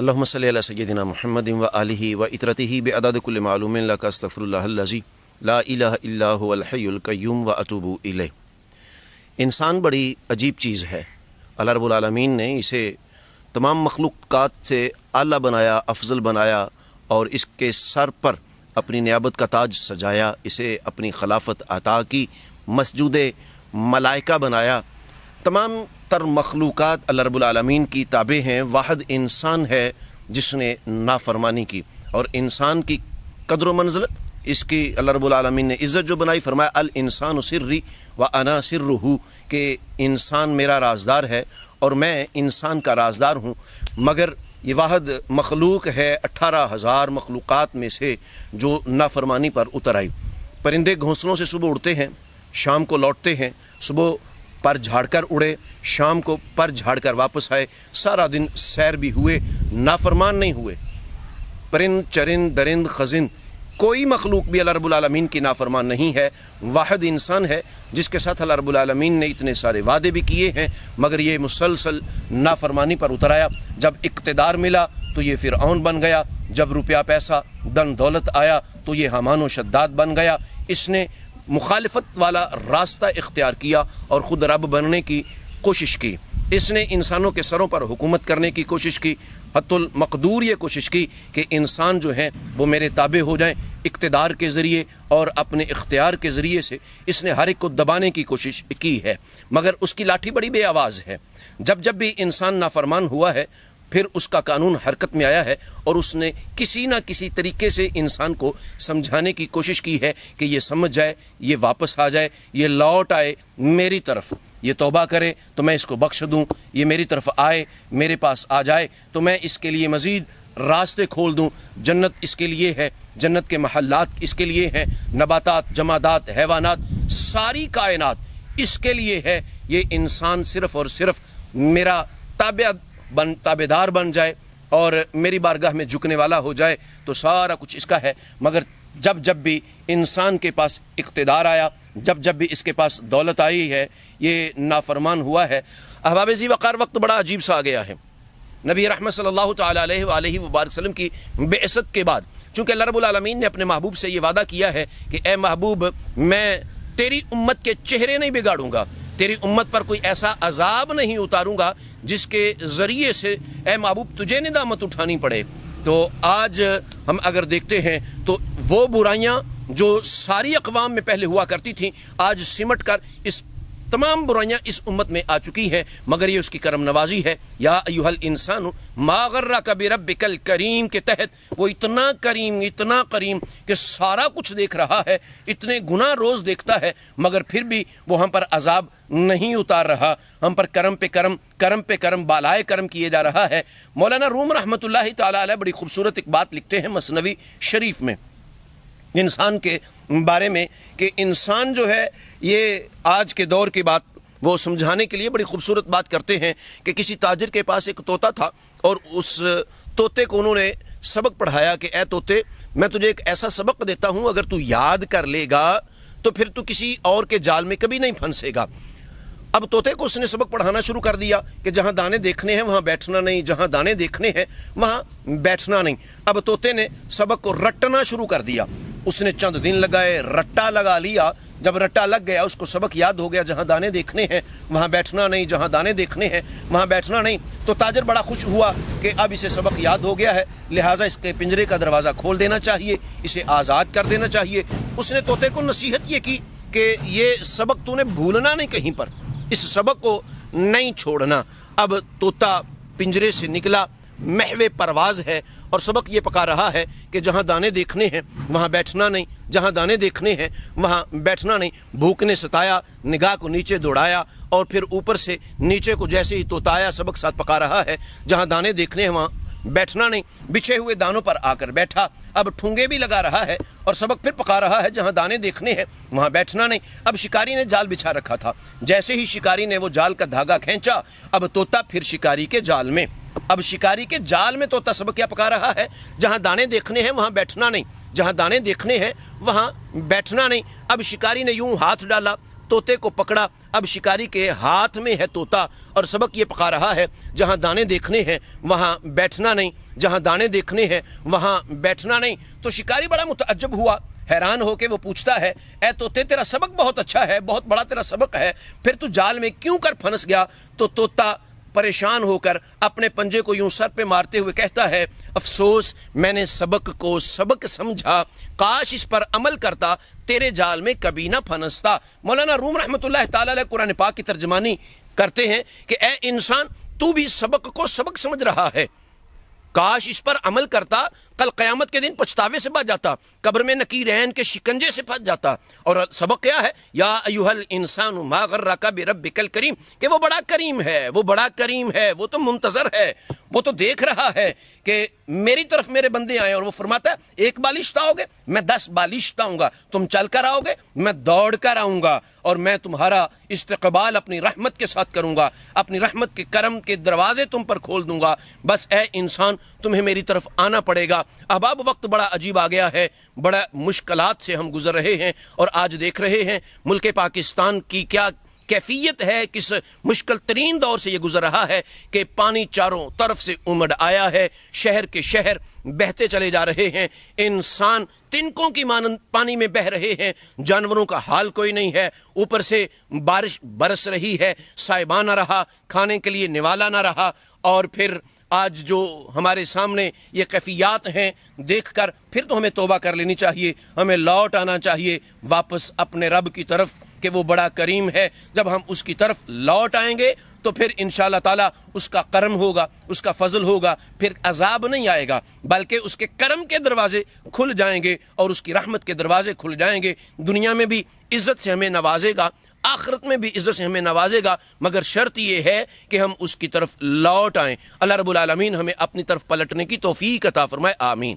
اللہم صلی علی سیدنا محمد و آلہ و اطرتہ بعدد کل معلوم لک استغفراللہ الذی لا الہ الا هو الحی القیوم و اتوب الیہ۔ انسان بڑی عجیب چیز ہے۔ اللہ رب العالمین نے اسے تمام مخلوقات سے اعلیٰ بنایا، افضل بنایا اور اس کے سر پر اپنی نیابت کا تاج سجایا، اسے اپنی خلافت عطا کی، مسجود ملائکہ بنایا۔ تمام تر مخلوقات اللہ رب العالمین کی تابع ہیں، واحد انسان ہے جس نے نافرمانی کی، اور انسان کی قدر و منزلت، اس کی اللہ رب العالمین نے عزت جو بنائی، فرمایا الانسان سری و انا سرہ، کہ انسان میرا رازدار ہے اور میں انسان کا رازدار ہوں۔ مگر یہ واحد مخلوق ہے 18,000 مخلوقات میں سے جو نافرمانی پر اتر آئی۔ پرندے گھونسلوں سے صبح اڑتے ہیں، شام کو لوٹتے ہیں، صبح پر جھاڑ کر اڑے، شام کو پر جھاڑ کر واپس آئے، سارا دن سیر بھی ہوئے، نافرمان نہیں ہوئے۔ پرند چرند درند خزند کوئی مخلوق بھی اللہ رب العالمین کی نافرمان نہیں ہے۔ واحد انسان ہے جس کے ساتھ اللہ رب العالمین نے اتنے سارے وعدے بھی کیے ہیں، مگر یہ مسلسل نافرمانی پر اتر آیا۔ جب اقتدار ملا تو یہ فرعون بن گیا، جب روپیہ پیسہ دن دولت آیا تو یہ حامان و شداد بن گیا۔ اس نے مخالفت والا راستہ اختیار کیا اور خود رب بننے کی کوشش کی۔ اس نے انسانوں کے سروں پر حکومت کرنے کی کوشش کی، حتی المقدور یہ کوشش کی کہ انسان جو ہیں وہ میرے تابع ہو جائیں۔ اقتدار کے ذریعے اور اپنے اختیار کے ذریعے سے اس نے ہر ایک کو دبانے کی کوشش کی ہے، مگر اس کی لاٹھی بڑی بے آواز ہے۔ جب بھی انسان نافرمان ہوا ہے، پھر اس کا قانون حرکت میں آیا ہے، اور اس نے کسی نہ کسی طریقے سے انسان کو سمجھانے کی کوشش کی ہے کہ یہ سمجھ جائے، یہ واپس آ جائے، یہ لوٹ آئے میری طرف، یہ توبہ کرے تو میں اس کو بخش دوں، یہ میری طرف آئے، میرے پاس آ جائے تو میں اس کے لیے مزید راستے کھول دوں۔ جنت اس کے لیے ہے، جنت کے محلات اس کے لیے ہیں، نباتات، جمادات، حیوانات، ساری کائنات اس کے لیے ہے۔ یہ انسان صرف اور صرف میرا تابع دار بن جائے اور میری بارگاہ میں جھکنے والا ہو جائے تو سارا کچھ اس کا ہے۔ مگر جب بھی انسان کے پاس اقتدار آیا، جب بھی اس کے پاس دولت آئی ہے، یہ نافرمان ہوا ہے۔ احباب ذی وقار وقت بڑا عجیب سا آ گیا ہے۔ نبی رحمت صلی اللہ تعالیٰ علیہ وآلہ وبارک وسلم کی بعثت کے بعد، چونکہ اللہ رب العالمین نے اپنے محبوب سے یہ وعدہ کیا ہے کہ اے محبوب، میں تیری امت کے چہرے نہیں بگاڑوں گا، تیری امت پر کوئی ایسا عذاب نہیں اتاروں گا جس کے ذریعے سے اے محبوب تجھے ندامت اٹھانی پڑے۔ تو آج ہم اگر دیکھتے ہیں تو وہ برائیاں جو ساری اقوام میں پہلے ہوا کرتی تھیں، آج سمٹ کر اس تمام برائیاں اس امت میں آ چکی ہیں، مگر یہ اس کی کرم نوازی ہے۔ یا ایھا الانسان ما غرک بربک الکریم کے تحت وہ اتنا کریم کہ سارا کچھ دیکھ رہا ہے، اتنے گناہ روز دیکھتا ہے، مگر پھر بھی وہ ہم پر عذاب نہیں اتار رہا، ہم پر کرم پہ کرم بالائے کرم کیے جا رہا ہے۔ مولانا روم رحمۃ اللہ تعالیٰ علیہ بڑی خوبصورت ایک بات لکھتے ہیں مثنوی شریف میں انسان کے بارے میں، کہ انسان جو ہے یہ آج کے دور کی بات وہ سمجھانے کے لیے بڑی خوبصورت بات کرتے ہیں کہ کسی تاجر کے پاس ایک طوطا تھا، اور اس طوطے کو انہوں نے سبق پڑھایا کہ اے طوطے، میں تجھے ایک ایسا سبق دیتا ہوں، اگر تو یاد کر لے گا تو پھر تو کسی اور کے جال میں کبھی نہیں پھنسے گا۔ اب طوطے کو اس نے سبق پڑھانا شروع کر دیا کہ جہاں دانے دیکھنے ہیں وہاں بیٹھنا نہیں، جہاں دانے دیکھنے ہیں وہاں بیٹھنا نہیں۔ اب طوطے نے سبق کو رٹنا شروع کر دیا، اس نے چند دن لگائے، رٹا لگا لیا۔ جب رٹا لگ گیا، اس کو سبق یاد ہو گیا، جہاں دانے دیکھنے ہیں وہاں بیٹھنا نہیں، جہاں دانے دیکھنے ہیں وہاں بیٹھنا نہیں۔ تو تاجر بڑا خوش ہوا کہ اب اسے سبق یاد ہو گیا ہے، لہٰذا اس کے پنجرے کا دروازہ کھول دینا چاہیے، اسے آزاد کر دینا چاہیے۔ اس نے طوطے کو نصیحت یہ کی کہ یہ سبق تو نے بھولنا نہیں، کہیں پر اس سبق کو نہیں چھوڑنا۔ اب طوطا پنجرے سے نکلا، محو پرواز ہے، اور سبق یہ پکا رہا ہے کہ جہاں دانے دیکھنے ہیں وہاں بیٹھنا نہیں، جہاں دانے دیکھنے ہیں وہاں بیٹھنا نہیں۔ بھوک نے ستایا، نگاہ کو نیچے دوڑایا، اور پھر اوپر سے نیچے کو جیسے ہی طوطا آیا، سبق ساتھ پکا رہا ہے، جہاں دانے دیکھنے ہیں وہاں بیٹھنا نہیں۔ بچھے ہوئے دانوں پر آ کر بیٹھا، اب ٹھونگے بھی لگا رہا ہے اور سبق پھر پکا رہا ہے، جہاں دانے دیکھنے ہیں وہاں بیٹھنا نہیں۔ اب شکاری نے جال بچھا رکھا تھا، جیسے ہی شکاری نے وہ جال کا دھاگا کھینچا، اب طوطا پھر شکاری کے جال میں۔ اب شکاری کے جال میں طوطا سبق کیا پکا رہا ہے؟ جہاں دانے دیکھنے ہیں وہاں بیٹھنا نہیں، جہاں دانے دیکھنے ہیں وہاں بیٹھنا نہیں۔ اب شکاری نے یوں ہاتھ ڈالا، طوطے کو پکڑا، اب شکاری کے ہاتھ میں ہے طوطا، اور سبق یہ پکا رہا ہے جہاں دانے دیکھنے ہیں وہاں بیٹھنا نہیں، جہاں دانے دیکھنے ہیں وہاں بیٹھنا نہیں۔ تو شکاری بڑا متعجب ہوا، حیران ہو کے وہ پوچھتا ہے اے طوطے تیرا سبق بہت اچھا ہے، بہت بڑا تیرا سبق ہے، پھر تو جال میں کیوں کر پھنس گیا؟ تو طوطا پریشان ہو کر اپنے پنجے کو یوں سر پہ مارتے ہوئے کہتا ہے افسوس میں نے سبق کو سبق سمجھا، کاش اس پر عمل کرتا تیرے جال میں کبھی نہ پھنستا۔ مولانا روم رحمۃ اللہ تعالی علیہ قرآن پاک کی ترجمانی کرتے ہیں کہ اے انسان تو بھی سبق کو سبق سمجھ رہا ہے، کاش اس پر عمل کرتا کل قیامت کے دن پچھتاوے سے بچ جاتا، قبر میں نکیرین کے شکنجے سے پھنس جاتا۔ اور سبق کیا ہے؟ یا ایھا الانسان ما غرک بربک الکریم، کہ وہ بڑا کریم ہے، وہ بڑا کریم ہے، وہ تو منتظر ہے، وہ تو دیکھ رہا ہے کہ میری طرف میرے بندے آئے، اور وہ فرماتا ہے ایک بالشت آؤ گے میں 10 بالشت آؤں گا، تم چل کر آؤ گے میں دوڑ کر آؤں گا، اور میں تمہارا استقبال اپنی رحمت کے ساتھ کروں گا، اپنی رحمت کے کرم کے دروازے تم پر کھول دوں گا۔ بس اے انسان تمہیں میری طرف آنا پڑے گا۔ اب وقت بڑا عجیب آ گیا ہے، بڑا مشکلات سے ہم گزر رہے ہیں، اور آج دیکھ رہے ہیں ملک پاکستان کی کیا کیفیت ہے، کس مشکل ترین دور سے یہ گزر رہا ہے کہ پانی چاروں طرف سے امڑ آیا ہے، شہر کے شہر بہتے چلے جا رہے ہیں، انسان تنکوں کی مانند پانی میں بہہ رہے ہیں، جانوروں کا حال کوئی نہیں ہے، اوپر سے بارش برس رہی ہے، سائبان نہ رہا، کھانے کے لیے نوالا نہ رہا، اور پھر آج جو ہمارے سامنے یہ کیفیات ہیں دیکھ کر پھر تو ہمیں توبہ کر لینی چاہیے، ہمیں لوٹ آنا چاہیے واپس اپنے رب کی طرف کہ وہ بڑا کریم ہے۔ جب ہم اس کی طرف لوٹ آئیں گے تو پھر انشاءاللہ تعالی اس کا کرم ہوگا، اس کا فضل ہوگا، پھر عذاب نہیں آئے گا بلکہ اس کے کرم کے دروازے کھل جائیں گے اور اس کی رحمت کے دروازے کھل جائیں گے۔ دنیا میں بھی عزت سے ہمیں نوازے گا، آخرت میں بھی عزت سے ہمیں نوازے گا، مگر شرط یہ ہے کہ ہم اس کی طرف لوٹ آئیں۔ اللہ رب العالمین ہمیں اپنی طرف پلٹنے کی توفیق عطا فرمائے، آمین۔